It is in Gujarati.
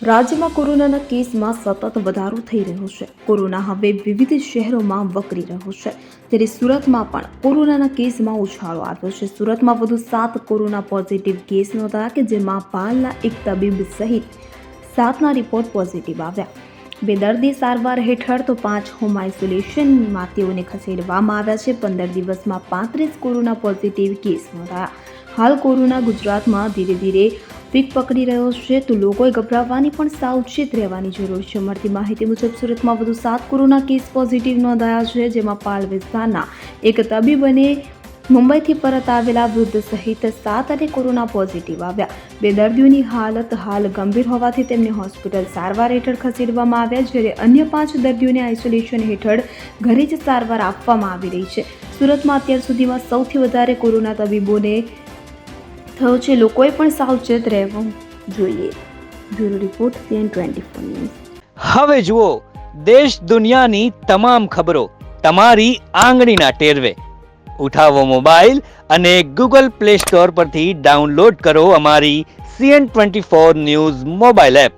રાજ્યમાં કોરોનાના કેસમાં સતત વધારો થઈ રહ્યો છે. કોરોના હવે વિવિધ શહેરોમાં વકરી રહ્યો છે, ત્યારે સુરતમાં પણ કોરોનાના કેસમાં ઉછાળો આવ્યો છે. સુરતમાં વધુ 7 કોરોના પોઝિટિવ કેસ નોંધાયા કે જેમાં પાલના એક તબીબ સહિત 7ના રિપોર્ટ પોઝિટિવ આવ્યા. 2 દર્દી સારવાર હેઠળ તો 5 હોમ આઇસોલેશનમાં તેઓને ખસેડવામાં આવ્યા છે. 15 દિવસમાં 35 કોરોના પોઝિટિવ કેસ નોંધાયા. હાલ કોરોના ગુજરાતમાં ધીરે ધીરે પીક પકડી રહ્યો છે, તો લોકોએ ગભરાવાની પણ સાવચેત રહેવાની જરૂર છે. મળતી માહિતી મુજબ સુરતમાં વધુ 7 કોરોના કેસ પોઝિટિવ નોંધાયા છે, જેમાં પાલ વિસ્તારના એક તબીબ અને મુંબઈથી પરત આવેલા વૃદ્ધ સહિત 7 અને કોરોના પોઝિટિવ આવ્યા. 2 દર્દીઓની હાલત હાલ ગંભીર હોવાથી તેમને હોસ્પિટલ સારવાર હેઠળ ખસેડવામાં આવ્યા, જ્યારે અન્ય 5 દર્દીઓને આઇસોલેશન હેઠળ ઘરે જ સારવાર આપવામાં આવી રહી છે. સુરતમાં અત્યાર સુધીમાં સૌથી વધારે કોરોના તબીબોને થયો છે. લોકોએ પણ સાવચેત રહેવું જોઈએ. Bureau report CN24 news. હવે જુઓ દેશ દુનિયાની તમામ ખબરો તમારી આંગળીના ટેરવે. ઉઠાવો મોબાઈલ અને Google Play Store પરથી ડાઉનલોડ કરો અમારી CN24 ન્યૂઝ મોબાઈલ એપ.